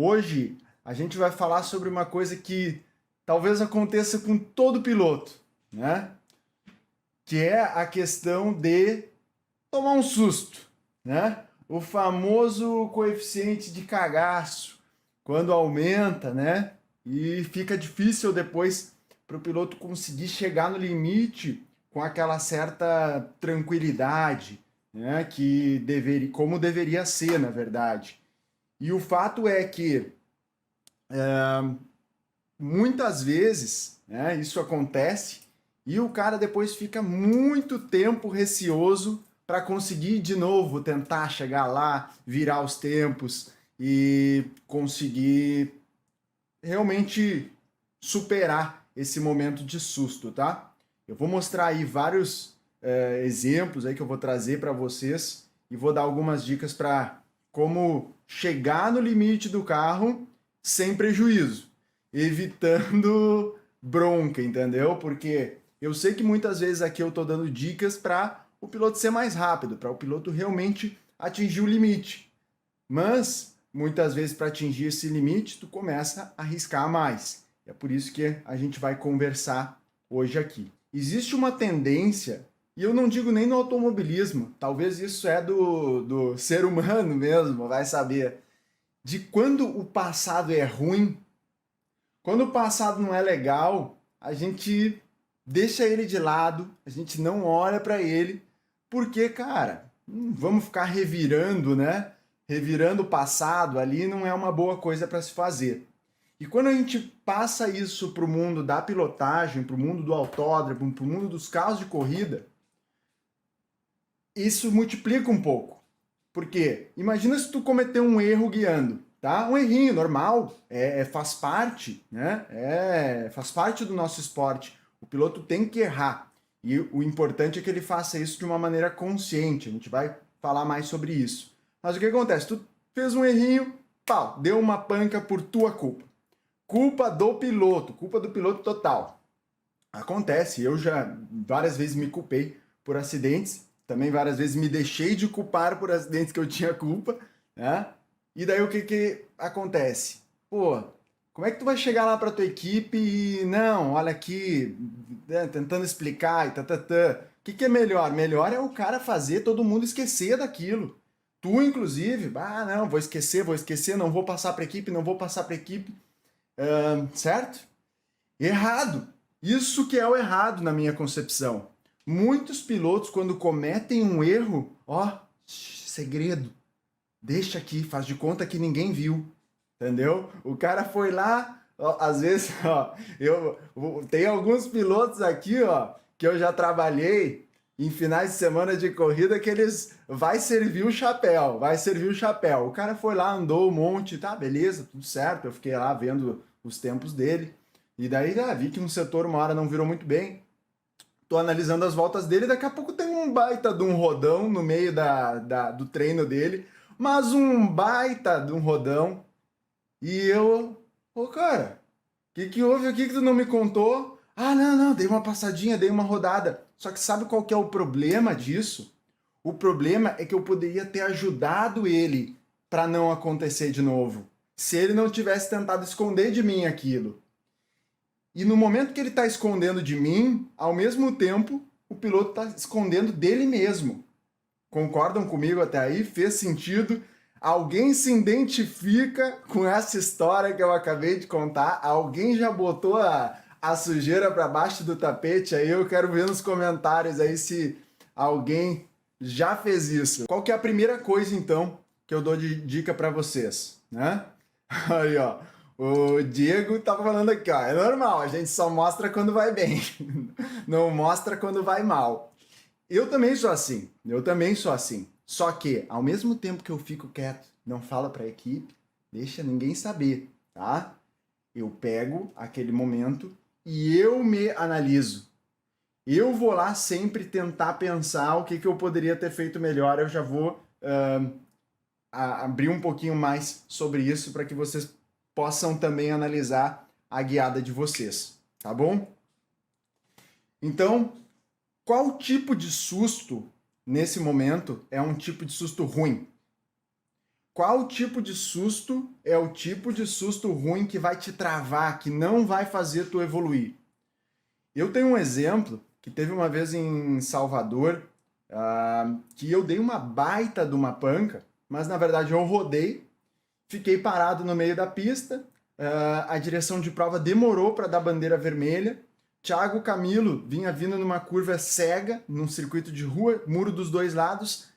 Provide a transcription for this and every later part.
Hoje a gente vai falar sobre uma coisa que talvez aconteça com todo piloto, né? Que é a questão de tomar um susto, né? O famoso coeficiente de cagaço, quando aumenta, né? E fica difícil depois para o piloto conseguir chegar no limite com aquela certa tranquilidade, né? Que deveria, como deveria ser, na verdade. E o fato é que muitas vezes, né, isso acontece e o cara depois fica muito tempo receoso para conseguir de novo tentar chegar lá, virar os tempos e conseguir realmente superar esse momento de susto, tá? Eu vou mostrar aí vários exemplos aí que eu vou trazer para vocês e vou dar algumas dicas para como chegar no limite do carro sem prejuízo, evitando bronca, entendeu? Porque eu sei que muitas vezes aqui eu estou dando dicas para o piloto ser mais rápido, para o piloto realmente atingir o limite. Mas muitas vezes para atingir esse limite, tu começa a arriscar mais. É por isso que a gente vai conversar hoje aqui. Existe uma tendência, e eu não digo nem no automobilismo, talvez isso é do ser humano mesmo, vai saber, de quando o passado é ruim, quando o passado não é legal, a gente deixa ele de lado, a gente não olha para ele, porque, cara, vamos ficar revirando, né? Revirando o passado ali não é uma boa coisa para se fazer. E quando a gente passa isso para o mundo da pilotagem, para o mundo do autódromo, para o mundo dos carros de corrida, isso multiplica um pouco. Porque imagina se tu cometer um erro guiando, tá? Um errinho normal, faz parte, né? Faz parte do nosso esporte. O piloto tem que errar. E o importante é que ele faça isso de uma maneira consciente. A gente vai falar mais sobre isso. Mas o que acontece? Tu fez um errinho, pau, deu uma panca por tua culpa. Culpa do piloto total. Acontece, eu já várias vezes me culpei por acidentes, também várias vezes me deixei de culpar por acidentes que eu tinha culpa, né? E daí o que acontece? Pô, como é que tu vai chegar lá para tua equipe e não, olha aqui, né, tentando explicar e tatatã. O que é melhor? Melhor é o cara fazer todo mundo esquecer daquilo. Tu, inclusive, não, vou esquecer, não vou passar para equipe, não vou passar para equipe, certo? Errado. Isso que é o errado na minha concepção. Muitos pilotos, quando cometem um erro, ó, segredo, deixa aqui, faz de conta que ninguém viu, entendeu? O cara foi lá, ó, às vezes, ó, tem alguns pilotos aqui, ó, que eu já trabalhei em finais de semana de corrida que eles vai servir o chapéu, vai servir o chapéu. O cara foi lá, andou um monte, tá, beleza, tudo certo. Eu fiquei lá vendo os tempos dele. E daí vi que um setor uma hora não virou muito bem. Tô analisando as voltas dele, daqui a pouco tem um baita de um rodão no meio do treino dele, mas um baita de um rodão. E eu, ô cara, que houve aqui que tu não me contou? Ah, não, dei uma passadinha, dei uma rodada. Só que sabe qual que é o problema disso? O problema é que eu poderia ter ajudado ele para não acontecer de novo. Se ele não tivesse tentado esconder de mim aquilo. E no momento que ele está escondendo de mim, ao mesmo tempo, o piloto está escondendo dele mesmo. Concordam comigo até aí? Fez sentido? Alguém se identifica com essa história que eu acabei de contar? Alguém já botou a sujeira para baixo do tapete aí? Eu quero ver nos comentários aí se alguém já fez isso. Qual que é a primeira coisa, então, que eu dou de dica para vocês, né? Aí, ó. O Diego tá falando aqui, ó. É normal, a gente só mostra quando vai bem. Não mostra quando vai mal. Eu também sou assim. Só que, ao mesmo tempo que eu fico quieto, não falo para a equipe, deixa ninguém saber, tá? Eu pego aquele momento e eu me analiso. Eu vou lá sempre tentar pensar o que eu poderia ter feito melhor. Eu já vou abrir um pouquinho mais sobre isso para que vocês possam também analisar a guiada de vocês, tá bom? Então, qual tipo de susto, nesse momento, é um tipo de susto ruim? Qual tipo de susto é o tipo de susto ruim que vai te travar, que não vai fazer tu evoluir? Eu tenho um exemplo que teve uma vez em Salvador, que eu dei uma baita de uma panca, mas na verdade eu rodei, fiquei parado no meio da pista, a direção de prova demorou para dar bandeira vermelha, Thiago Camilo vinha vindo numa curva cega, num circuito de rua, muro dos dois lados.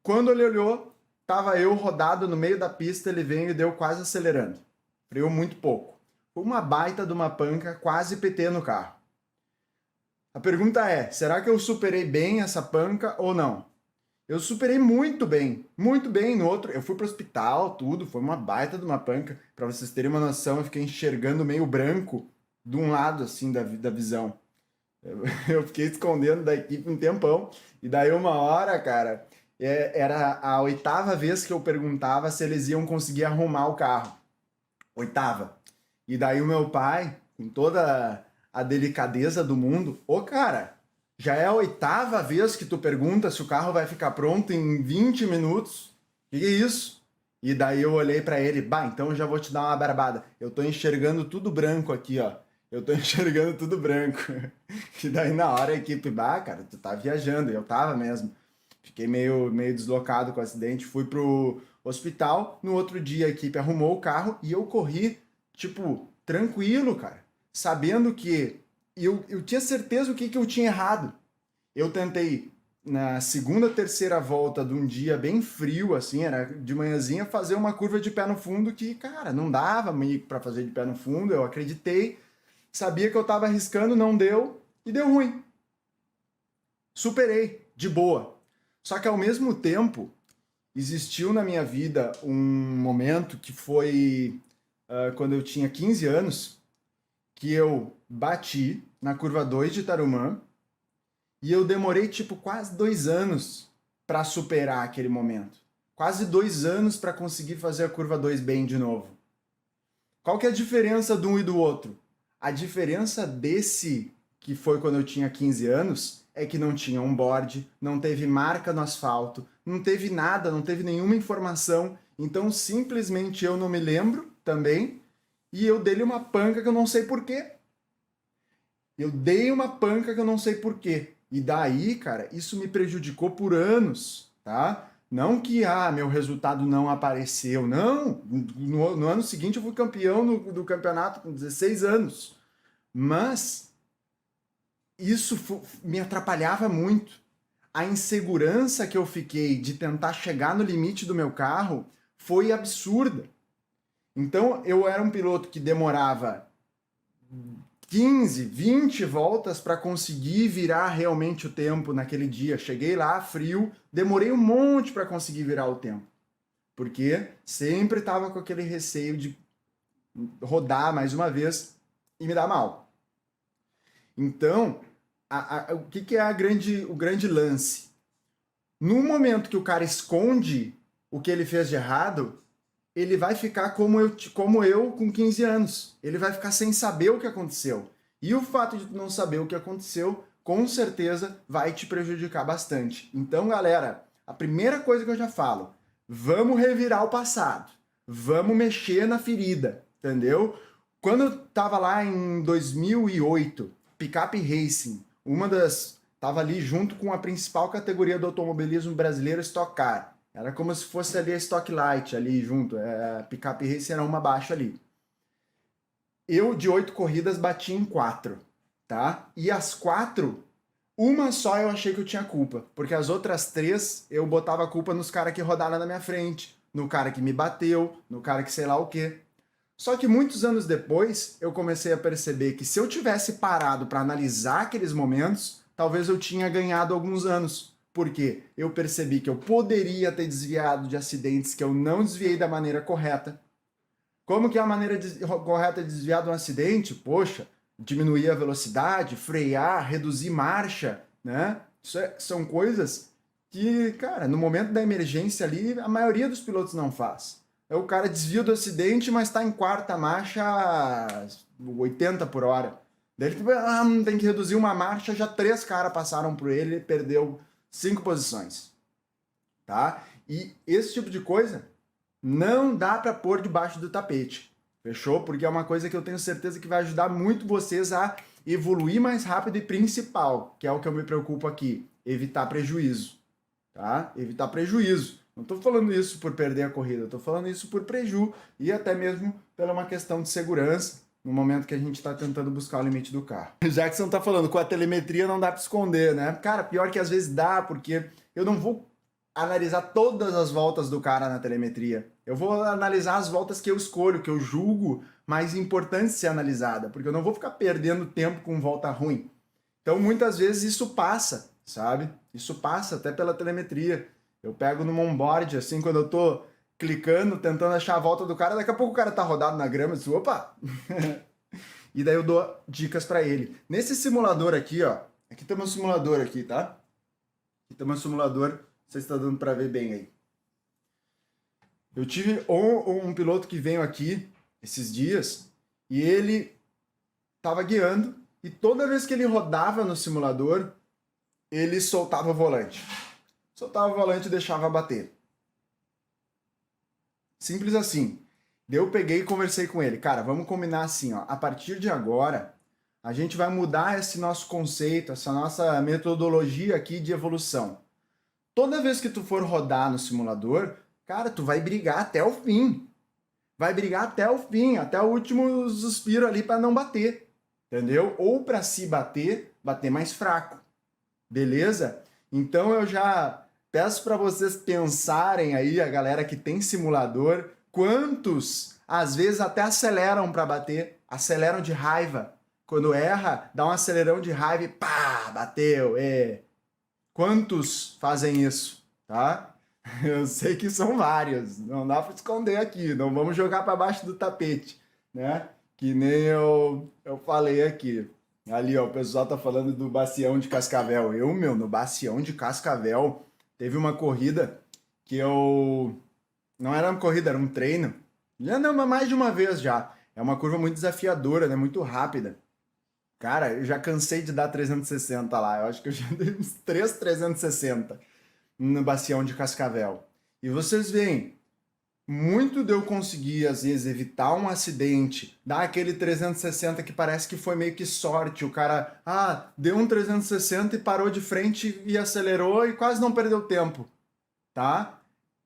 Quando ele olhou, tava eu rodado no meio da pista, ele veio e deu quase acelerando. Freou muito pouco. Foi uma baita de uma panca, quase PT no carro. A pergunta é, será que eu superei bem essa panca ou não? Eu superei muito bem no outro. Eu fui pro hospital, tudo, foi uma baita de uma panca. Para vocês terem uma noção, eu fiquei enxergando meio branco de um lado, assim, da visão. Eu fiquei escondendo da equipe um tempão. E daí uma hora, cara, era a 8ª vez que eu perguntava se eles iam conseguir arrumar o carro. 8ª. E daí o meu pai, com toda a delicadeza do mundo, ô cara, já é a 8ª vez que tu pergunta se o carro vai ficar pronto em 20 minutos. Que é isso? E daí eu olhei pra ele, bah, então eu já vou te dar uma barbada. Eu tô enxergando tudo branco aqui, ó. Eu tô enxergando tudo branco. E daí na hora a equipe, bah, cara, tu tá viajando. E eu tava mesmo. Fiquei meio deslocado com o acidente, fui pro hospital. No outro dia a equipe arrumou o carro e eu corri, tipo, tranquilo, cara. Sabendo que eu tinha certeza o que eu tinha errado. Eu tentei, na segunda, terceira volta de um dia bem frio, assim, era de manhãzinha, fazer uma curva de pé no fundo que, cara, não dava para fazer de pé no fundo. Eu acreditei, sabia que eu tava arriscando, não deu e deu ruim. Superei, de boa. Só que ao mesmo tempo, existiu na minha vida um momento que foi quando eu tinha 15 anos, que eu bati na curva 2 de Tarumã e eu demorei tipo quase 2 anos para superar aquele momento. Quase 2 anos para conseguir fazer a curva 2 bem de novo. Qual que é a diferença de um e do outro? A diferença desse, que foi quando eu tinha 15 anos, é que não tinha um board, não teve marca no asfalto, não teve nada, não teve nenhuma informação. Então simplesmente eu não me lembro também e eu dei uma panca que eu não sei porquê. Eu dei uma panca que eu não sei porquê. E daí, cara, isso me prejudicou por anos, tá? Não que, meu resultado não apareceu. Não, no ano seguinte eu fui campeão do campeonato com 16 anos. Mas isso me atrapalhava muito. A insegurança que eu fiquei de tentar chegar no limite do meu carro foi absurda. Então, eu era um piloto que demorava 15, 20 voltas para conseguir virar realmente o tempo naquele dia. Cheguei lá, frio, demorei um monte para conseguir virar o tempo. Porque sempre estava com aquele receio de rodar mais uma vez e me dar mal. Então, o que é o grande lance? No momento que o cara esconde o que ele fez de errado, ele vai ficar como eu com 15 anos. Ele vai ficar sem saber o que aconteceu. E o fato de não saber o que aconteceu, com certeza, vai te prejudicar bastante. Então, galera, a primeira coisa que eu já falo, vamos revirar o passado. Vamos mexer na ferida, entendeu? Quando eu tava lá em 2008, Picape Racing, tava ali junto com a principal categoria do automobilismo brasileiro, Stock Car. Era como se fosse ali a Stock Light ali junto. A Picape Racing era uma abaixo ali. Eu, de 8 corridas, bati em 4, tá? E as 4, uma só eu achei que eu tinha culpa. Porque as outras 3, eu botava a culpa nos caras que rodaram na minha frente, no cara que me bateu, no cara que sei lá o quê. Só que muitos anos depois, eu comecei a perceber que se eu tivesse parado para analisar aqueles momentos, talvez eu tinha ganhado alguns anos. Porque eu percebi que eu poderia ter desviado de acidentes que eu não desviei da maneira correta. Como que é a maneira correta de desviar de um acidente? Poxa, diminuir a velocidade, frear, reduzir marcha, né? São coisas que, cara, no momento da emergência ali, a maioria dos pilotos não faz. É o cara desvia do acidente, mas está em quarta marcha a 80 por hora. Daí ele tem que reduzir uma marcha, já 3 caras passaram por ele, ele perdeu 5 posições. Tá? E esse tipo de coisa Não dá para pôr debaixo do tapete. Fechou? Porque é uma coisa que eu tenho certeza que vai ajudar muito vocês a evoluir mais rápido e principal, que é o que eu me preocupo aqui, evitar prejuízo, tá? Evitar prejuízo. Não estou falando isso por perder a corrida, estou falando isso por preju e até mesmo pela uma questão de segurança no momento que a gente está tentando buscar o limite do carro. Jackson está falando, com a telemetria não dá para esconder, né? Cara, pior que às vezes dá, porque eu não vou analisar todas as voltas do cara na telemetria. Eu vou analisar as voltas que eu escolho, que eu julgo mais importantes ser analisada, porque eu não vou ficar perdendo tempo com volta ruim. Então, muitas vezes isso passa, sabe? Isso passa até pela telemetria. Eu pego no onboard, assim, quando eu tô clicando, tentando achar a volta do cara, daqui a pouco o cara tá rodado na grama, eu digo, opa! E daí eu dou dicas para ele. Nesse simulador aqui, ó, aqui tem meu simulador aqui, tá? Aqui tem meu simulador, não sei se tá dando para ver bem aí. Eu tive um piloto que veio aqui esses dias e ele tava guiando e toda vez que ele rodava no simulador, ele soltava o volante. Soltava o volante e deixava bater. Simples assim. Daí eu peguei e conversei com ele. Cara, vamos combinar assim, ó. A partir de agora, a gente vai mudar esse nosso conceito, essa nossa metodologia aqui de evolução. Toda vez que tu for rodar no simulador, cara, tu vai brigar até o fim. Vai brigar até o fim, até o último suspiro ali para não bater. Entendeu? Ou para se bater, bater mais fraco. Beleza? Então eu já peço para vocês pensarem aí, a galera que tem simulador, quantos às vezes até aceleram para bater, aceleram de raiva. Quando erra, dá um acelerão de raiva e pá, bateu. Quantos fazem isso, tá? Eu sei que são vários, não dá para esconder aqui, não vamos jogar para baixo do tapete, né? Que nem eu falei aqui. Ali, ó, o pessoal tá falando do Bacião de Cascavel. No Bacião de Cascavel, teve uma corrida que eu... Não era uma corrida, era um treino. Já não, mas mais de uma vez já. É uma curva muito desafiadora, né? Muito rápida. Cara, eu já cansei de dar 360 lá. Eu acho que eu já dei uns 360 no Bacião de Cascavel. E vocês veem, muito de eu conseguir, às vezes, evitar um acidente, dar aquele 360 que parece que foi meio que sorte. O cara, deu um 360 e parou de frente e acelerou e quase não perdeu tempo, tá?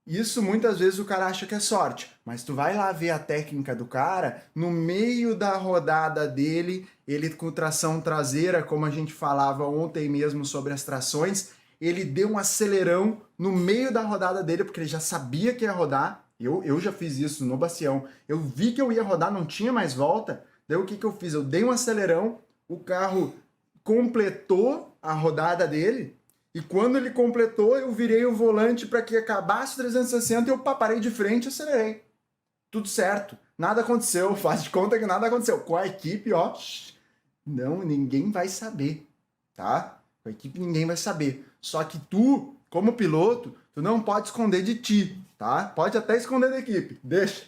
Isso muitas vezes o cara acha que é sorte, mas tu vai lá ver a técnica do cara, no meio da rodada dele, ele com tração traseira, como a gente falava ontem mesmo sobre as trações, ele deu um acelerão no meio da rodada dele, porque ele já sabia que ia rodar. Eu já fiz isso no Bacião. Eu vi que eu ia rodar, não tinha mais volta. Daí o que eu fiz? Eu dei um acelerão, o carro completou a rodada dele, e quando ele completou, eu virei o volante para que acabasse o 360 e eu parei de frente e acelerei. Tudo certo. Nada aconteceu. Faz de conta que nada aconteceu. Com a equipe, ó, não, ninguém vai saber, tá? Com a equipe ninguém vai saber. Só que tu, como piloto, tu não pode esconder de ti, tá? Pode até esconder da equipe. Deixa.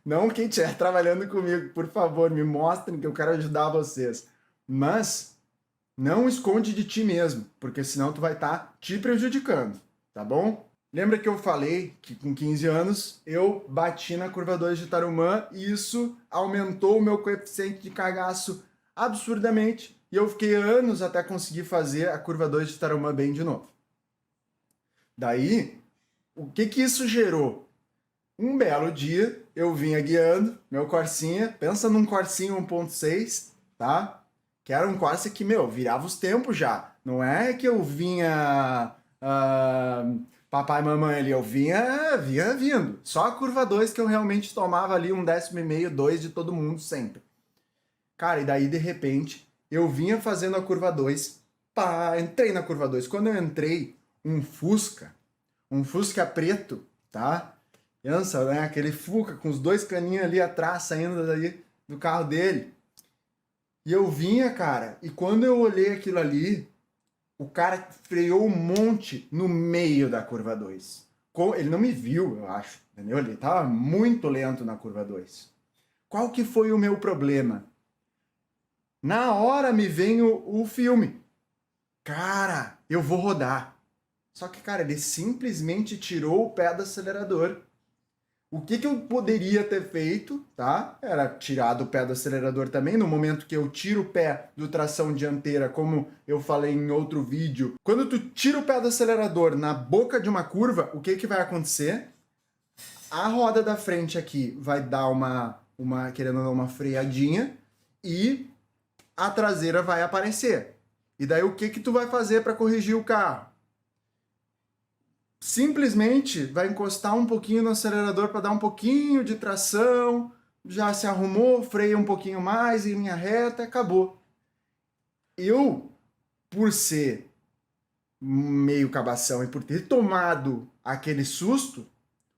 Não quem estiver trabalhando comigo, por favor, me mostrem que eu quero ajudar vocês. Mas não esconde de ti mesmo, porque senão tu vai estar te prejudicando, tá bom? Lembra que eu falei que com 15 anos eu bati na curva 2 de Tarumã e isso aumentou o meu coeficiente de cagaço absurdamente e eu fiquei anos até conseguir fazer a curva 2 de Tarumã bem de novo. Daí, o que isso gerou? Um belo dia, eu vinha guiando meu Corsinha, pensa num Corsinha 1.6, tá? Que era um Corsa que, virava os tempos já. Não é que eu vinha papai e mamãe ali, eu vinha vindo. Só a curva 2 que eu realmente tomava ali 1,5 décimo, 2 de todo mundo sempre. Cara, e daí de repente eu vinha fazendo a curva 2, entrei na curva 2. Quando eu entrei, um Fusca preto, tá? Pensa, né? Aquele Fusca com os dois caninhos ali atrás, saindo daí do carro dele. E eu vinha, cara, e quando eu olhei aquilo ali, o cara freou um monte no meio da curva 2. Ele não me viu, eu acho, entendeu? Ele tava muito lento na curva 2. Qual que foi o meu problema? Na hora me vem o filme. Cara, eu vou rodar. Só que, cara, ele simplesmente tirou o pé do acelerador. O que eu poderia ter feito, tá? Era tirar do pé do acelerador também. No momento que eu tiro o pé do tração dianteira, como eu falei em outro vídeo, quando tu tira o pé do acelerador na boca de uma curva, o que vai acontecer? A roda da frente aqui vai dar querendo ou não, uma freadinha e a traseira vai aparecer. E daí o que tu vai fazer para corrigir o carro? Simplesmente vai encostar um pouquinho no acelerador para dar um pouquinho de tração, já se arrumou, freia um pouquinho mais em linha reta, acabou. Eu, por ser meio cabação e por ter tomado aquele susto,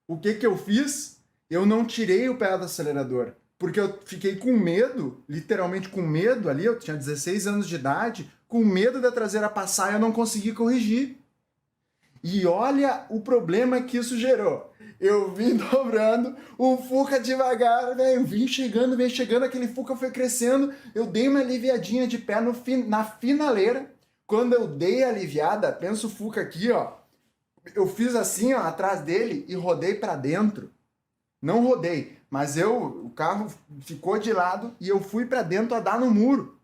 o que eu fiz? Eu não tirei o pé do acelerador, porque eu fiquei com medo, literalmente com medo ali, eu tinha 16 anos de idade, com medo da traseira passar e eu não consegui corrigir. E olha o problema que isso gerou. Eu vim dobrando, o Fuca devagar, velho, vem chegando, aquele Fuca foi crescendo, eu dei uma aliviadinha de pé na finaleira. Quando eu dei a aliviada, pensa o Fuca aqui, ó, eu fiz assim, ó, atrás dele e rodei para dentro. Não rodei, mas o carro ficou de lado e eu fui para dentro a dar no muro.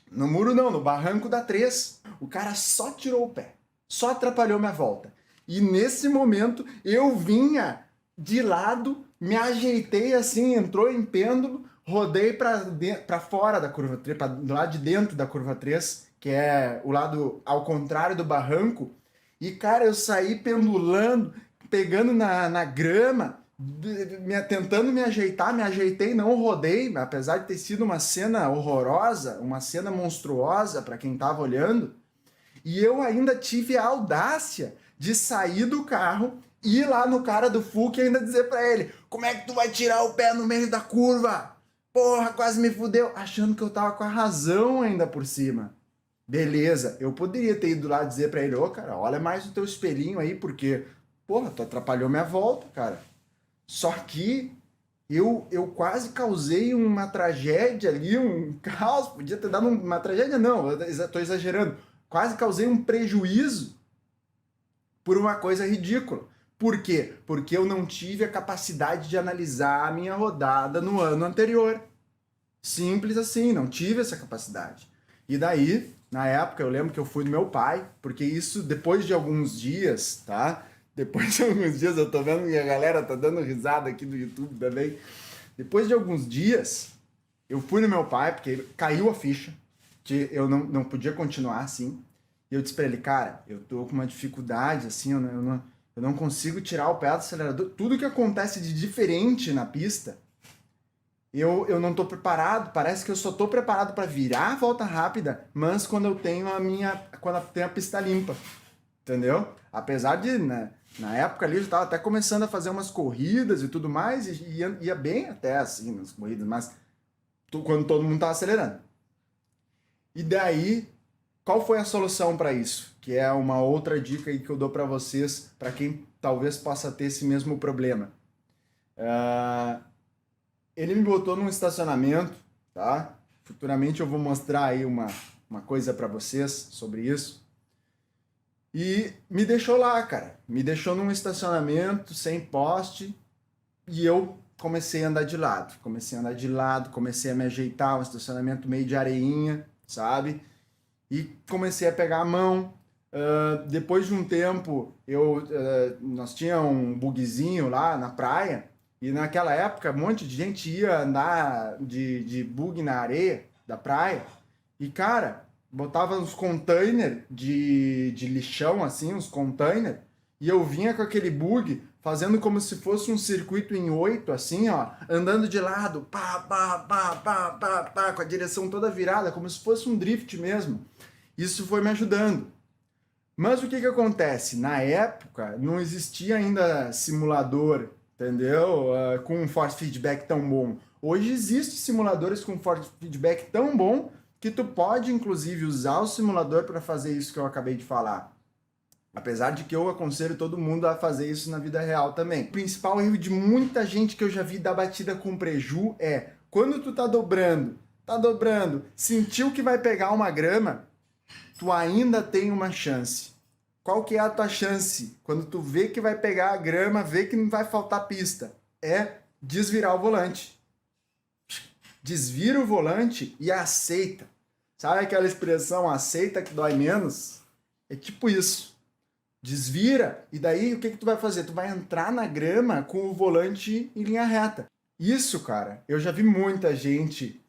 No muro não, no barranco da 3. O cara só tirou o pé. Só atrapalhou minha volta. E nesse momento eu vinha de lado, me ajeitei assim, entrou em pêndulo, rodei para fora da curva 3, do lado de dentro da curva 3, que é o lado ao contrário do barranco. E cara, eu saí pendulando, pegando na grama, tentando me ajeitar, me ajeitei, não rodei, apesar de ter sido uma cena horrorosa, uma cena monstruosa para quem estava olhando. E eu ainda tive a audácia de sair do carro, ir lá no cara do Fuca e ainda dizer pra ele: como é que tu vai tirar o pé no meio da curva? Porra, quase me fudeu. Achando que eu tava com a razão ainda por cima. Beleza, eu poderia ter ido lá dizer pra ele: ô cara, olha mais o teu espelhinho aí, porque, porra, tu atrapalhou minha volta, cara. Só que eu quase causei uma tragédia ali, um caos, podia ter dado uma tragédia, não, eu tô exagerando. Quase causei um prejuízo por uma coisa ridícula. Por quê? Porque eu não tive a capacidade de analisar a minha rodada no ano anterior. Simples assim, não tive essa capacidade. E daí, na época, eu lembro que eu fui no meu pai, porque isso depois de alguns dias, tá? Depois de alguns dias, eu tô vendo que a galera tá dando risada aqui no YouTube também. Depois de alguns dias, eu fui no meu pai, porque caiu a ficha, que eu não podia continuar assim. E eu disse pra ele: cara, eu tô com uma dificuldade, assim, eu não consigo tirar o pé do acelerador. Tudo que acontece de diferente na pista, eu não tô preparado. Parece que eu só tô preparado para virar a volta rápida, mas quando eu tenho quando eu tenho a pista limpa, entendeu? Apesar de, né, na época ali eu estava até começando a fazer umas corridas e tudo mais, e ia bem até assim nas corridas, mas quando todo mundo tava acelerando. E daí, qual foi a solução para isso? Que é uma outra dica aí que eu dou para vocês, para quem talvez possa ter esse mesmo problema. Ele me botou num estacionamento, tá? Futuramente eu vou mostrar aí uma coisa para vocês sobre isso. E me deixou lá, cara. Me deixou num estacionamento sem poste e eu comecei a andar de lado. Comecei a me ajeitar, um estacionamento meio de areinha, sabe? E comecei a pegar a mão. Depois de um tempo, nós tínhamos um bugzinho lá na praia, e naquela época um monte de gente ia andar de bug na areia da praia, e cara, botava uns containers de lixão, assim, uns containers, e eu vinha com aquele bug, fazendo como se fosse um circuito em 8, assim, ó, andando de lado, pá, pá, pá, pá, pá, pá, com a direção toda virada, como se fosse um drift mesmo. Isso foi me ajudando. Mas o que acontece? Na época, não existia ainda simulador, entendeu? Com um force feedback tão bom. Hoje existem simuladores com force feedback tão bom que tu pode, inclusive, usar o simulador para fazer isso que eu acabei de falar. Apesar de que eu aconselho todo mundo a fazer isso na vida real também. O principal erro de muita gente que eu já vi dar batida com preju é quando tu tá dobrando, sentiu que vai pegar uma grama, tu ainda tem uma chance. Qual que é a tua chance? Quando tu vê que vai pegar a grama, vê que não vai faltar pista. é desvirar o volante. Desvira o volante e aceita. Sabe aquela expressão aceita que dói menos? É tipo isso. Desvira e daí o que tu vai fazer? Tu vai entrar na grama com o volante em linha reta. Isso, cara, eu já vi muita gente,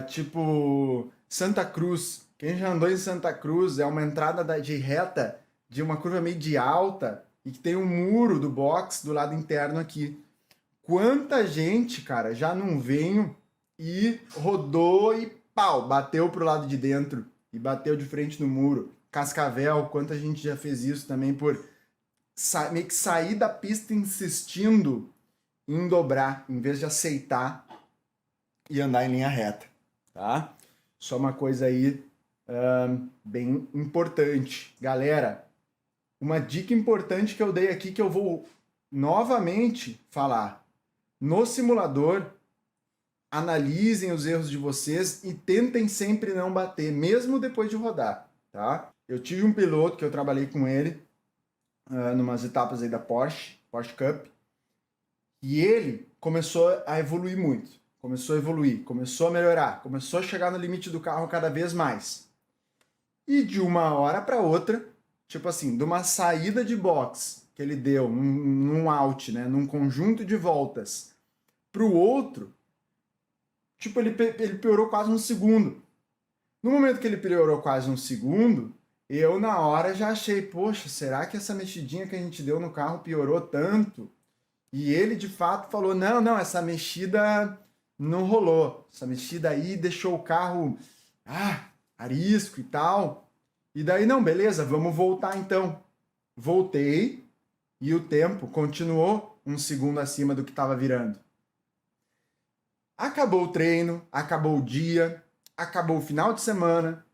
tipo Santa Cruz. Quem já andou em Santa Cruz é uma entrada de reta de uma curva meio de alta e que tem um muro do box do lado interno aqui. Quanta gente, cara, já não veio e rodou e pau, bateu pro lado de dentro e bateu de frente no muro. Cascavel, quanta gente já fez isso também por meio que sair da pista insistindo em dobrar, em vez de aceitar e andar em linha reta, tá? Só uma coisa aí bem importante. Galera, uma dica importante que eu dei aqui que eu vou novamente falar. No simulador, analisem os erros de vocês e tentem sempre não bater, mesmo depois de rodar, tá? Eu tive um piloto que eu trabalhei com ele numas etapas aí da Porsche Cup, e ele começou a evoluir muito, começou a melhorar, começou a chegar no limite do carro cada vez mais. E de uma hora para outra, tipo assim, de uma saída de box que ele deu num out, né, num conjunto de voltas, para o outro, tipo, ele piorou quase um segundo. No momento que ele piorou quase um segundo, eu na hora já achei, poxa, será que essa mexidinha que a gente deu no carro piorou tanto? E ele de fato falou, não, essa mexida não rolou. Essa mexida aí deixou o carro, arisco e tal. E daí, não, beleza, vamos voltar então. Voltei e o tempo continuou um segundo acima do que estava virando. Acabou o treino, acabou o dia, acabou o final de semana.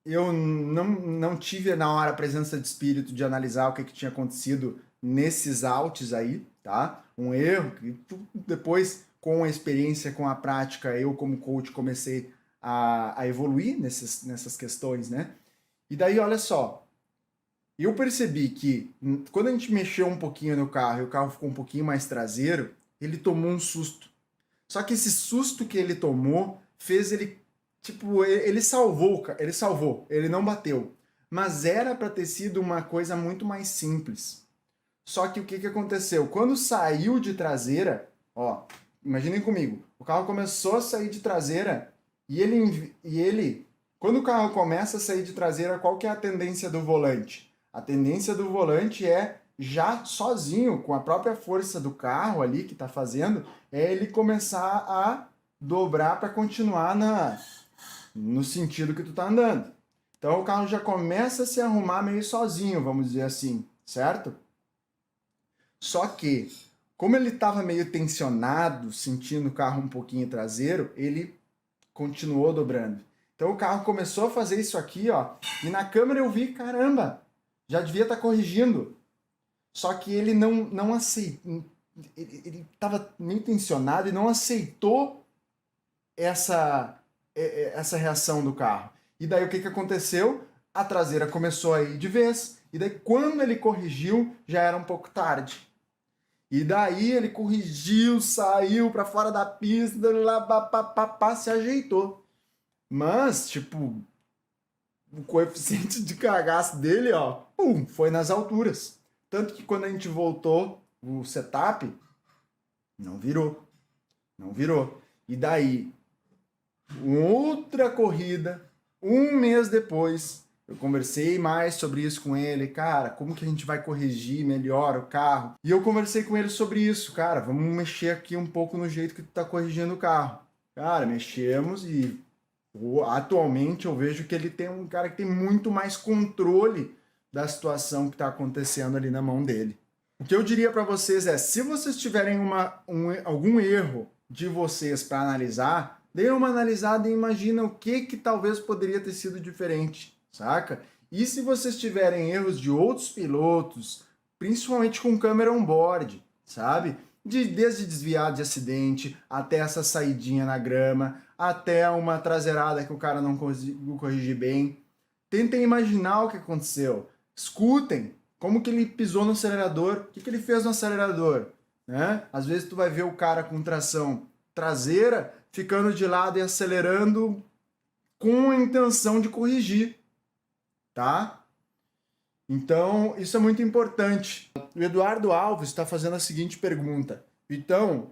Eu não tive na hora a presença de espírito de analisar o que tinha acontecido nesses outs aí, tá? Um erro que depois, com a experiência, com a prática, eu como coach comecei a evoluir nessas questões, né? E daí, olha só, eu percebi que quando a gente mexeu um pouquinho no carro e o carro ficou um pouquinho mais traseiro, ele tomou um susto. Só que esse susto que ele tomou fez ele, tipo, ele salvou, ele não bateu. Mas era para ter sido uma coisa muito mais simples. Só que o que aconteceu? Quando saiu de traseira, ó, imaginem comigo, o carro começou a sair de traseira e ele, quando o carro começa a sair de traseira, qual que é a tendência do volante? A tendência do volante é já sozinho, com a própria força do carro ali que está fazendo, é ele começar a dobrar para continuar no sentido que tu tá andando. Então o carro já começa a se arrumar meio sozinho, vamos dizer assim, certo? Só que, como ele estava meio tensionado, sentindo o carro um pouquinho traseiro, ele continuou dobrando. Então o carro começou a fazer isso aqui, ó, e na câmera eu vi, caramba, já devia estar corrigindo. Só que ele não aceitou, ele estava meio tensionado e não aceitou essa reação do carro. E daí o que aconteceu? A traseira começou a ir de vez, e daí quando ele corrigiu, já era um pouco tarde. E daí ele corrigiu, saiu para fora da pista, lá, se ajeitou. Mas, tipo, o coeficiente de cagaço dele, ó, foi nas alturas. Tanto que quando a gente voltou o setup, não virou. Não virou. E daí, outra corrida, um mês depois, eu conversei mais sobre isso com ele. Cara, como que a gente vai corrigir melhor o carro? E eu conversei com ele sobre isso. Cara, vamos mexer aqui um pouco no jeito que tu tá corrigindo o carro. Cara, mexemos e atualmente eu vejo que ele tem um cara que tem muito mais controle da situação que está acontecendo ali na mão dele. O que eu diria para vocês é, se vocês tiverem algum erro de vocês para analisar, dê uma analisada e imagina o que talvez poderia ter sido diferente, saca? E se vocês tiverem erros de outros pilotos, principalmente com câmera on-board, sabe? Desde desviar de acidente, até essa saidinha na grama, até uma traseirada que o cara não conseguiu corrigir bem. Tentem imaginar o que aconteceu. Escutem como que ele pisou no acelerador, o que ele fez no acelerador. né? Às vezes tu vai ver o cara com tração traseira ficando de lado e acelerando com a intenção de corrigir, tá? Então, isso é muito importante. O Eduardo Alves está fazendo a seguinte pergunta. Então,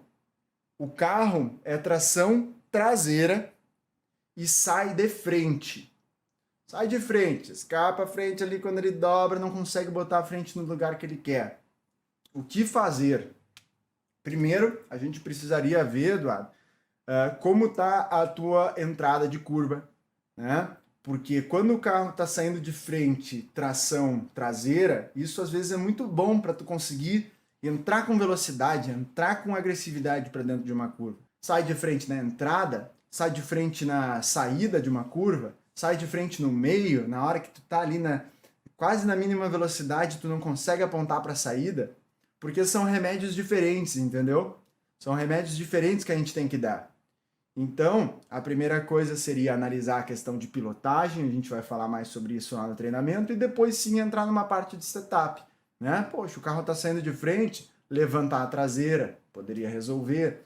o carro é tração traseira e sai de frente. Sai de frente, escapa a frente ali quando ele dobra, não consegue botar a frente no lugar que ele quer. O que fazer? Primeiro, a gente precisaria ver, Eduardo, como está a tua entrada de curva, né? Porque quando o carro está saindo de frente, tração traseira, isso às vezes é muito bom para tu conseguir entrar com velocidade, entrar com agressividade para dentro de uma curva. Sai de frente na entrada, sai de frente na saída de uma curva, sai de frente no meio, na hora que tu tá ali quase na mínima velocidade, tu não consegue apontar para a saída, porque são remédios diferentes, entendeu? São remédios diferentes que a gente tem que dar. Então, a primeira coisa seria analisar a questão de pilotagem, a gente vai falar mais sobre isso lá no treinamento, e depois sim entrar numa parte de setup, né? Poxa, o carro está saindo de frente, levantar a traseira, poderia resolver.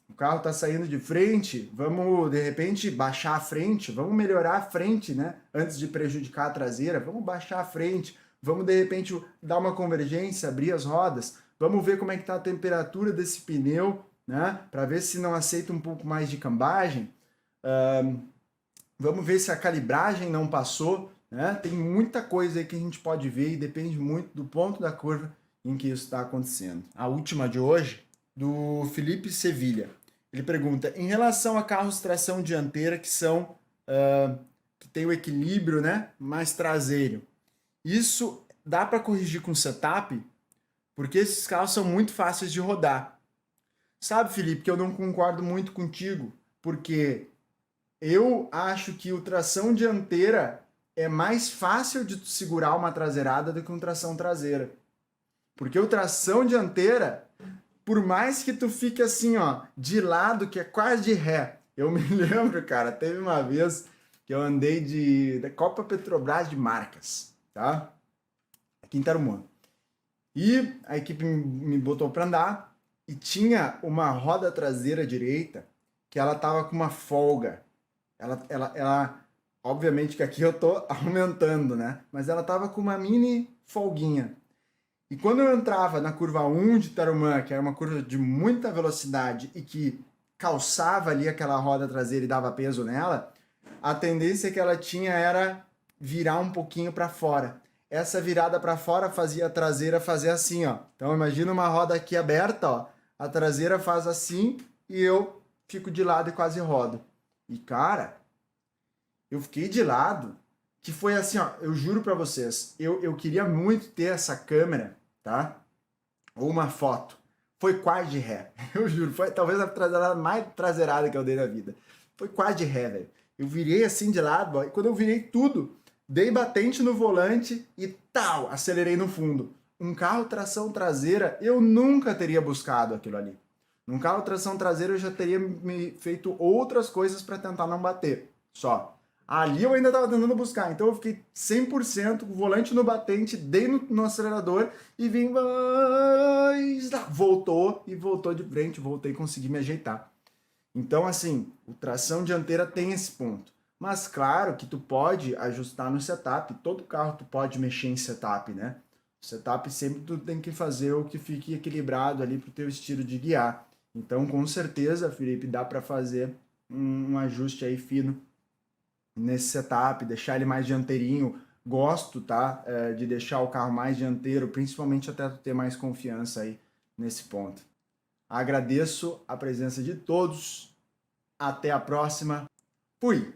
O carro está saindo de frente, vamos de repente baixar a frente, vamos melhorar a frente, né? Antes de prejudicar a traseira, vamos baixar a frente, vamos de repente dar uma convergência, abrir as rodas, vamos ver como é que está a temperatura desse pneu, né? Para ver se não aceita um pouco mais de cambagem. Vamos ver se a calibragem não passou, né? Tem muita coisa aí que a gente pode ver e depende muito do ponto da curva em que isso está acontecendo. A última de hoje, do Felipe Sevilha. Ele pergunta, em relação a carros tração dianteira que são que tem o equilíbrio, né, mais traseiro, isso dá para corrigir com setup? Porque esses carros são muito fáceis de rodar. Sabe, Felipe, que eu não concordo muito contigo, porque eu acho que o tração dianteira é mais fácil de tu segurar uma traseirada do que um tração traseira. Porque o tração dianteira, por mais que tu fique assim, ó, de lado, que é quase de ré. Eu me lembro, cara, teve uma vez que eu andei da Copa Petrobras de Marcas, tá? Aqui em Tarumã. E a equipe me botou para andar e tinha uma roda traseira direita que ela tava com uma folga. Ela, obviamente que aqui eu tô aumentando, né? Mas ela tava com uma mini folguinha. E quando eu entrava na curva 1 de Tarumã, que era uma curva de muita velocidade e que calçava ali aquela roda traseira e dava peso nela, a tendência que ela tinha era virar um pouquinho para fora. Essa virada para fora fazia a traseira fazer assim, ó. Então imagina uma roda aqui aberta, ó. A traseira faz assim e eu fico de lado e quase rodo. E cara, eu fiquei de lado, que foi assim, ó, eu juro para vocês, eu queria muito ter essa câmera, tá? Ou uma foto. Foi quase de ré, eu juro, foi talvez a traseirada mais traseirada que eu dei na vida. Foi quase de ré, velho. Eu virei assim de lado, ó, e quando eu virei tudo, dei batente no volante e tal, acelerei no fundo. Um carro tração traseira, eu nunca teria buscado aquilo ali. Num carro tração traseira eu já teria me feito outras coisas para tentar não bater, só. Ali eu ainda estava tentando buscar, então eu fiquei 100% com o volante no batente, dei no acelerador e vim, voltou e voltou de frente, voltei e consegui me ajeitar. Então assim, o tração dianteira tem esse ponto. Mas claro que tu pode ajustar no setup, todo carro tu pode mexer em setup, né? O setup sempre tu tem que fazer o que fique equilibrado ali pro teu estilo de guiar. Então com certeza, Felipe, dá para fazer um ajuste aí fino nesse setup, deixar ele mais dianteirinho. Gosto, tá? De deixar o carro mais dianteiro, principalmente até tu ter mais confiança aí nesse ponto. Agradeço a presença de todos. Até a próxima. Fui!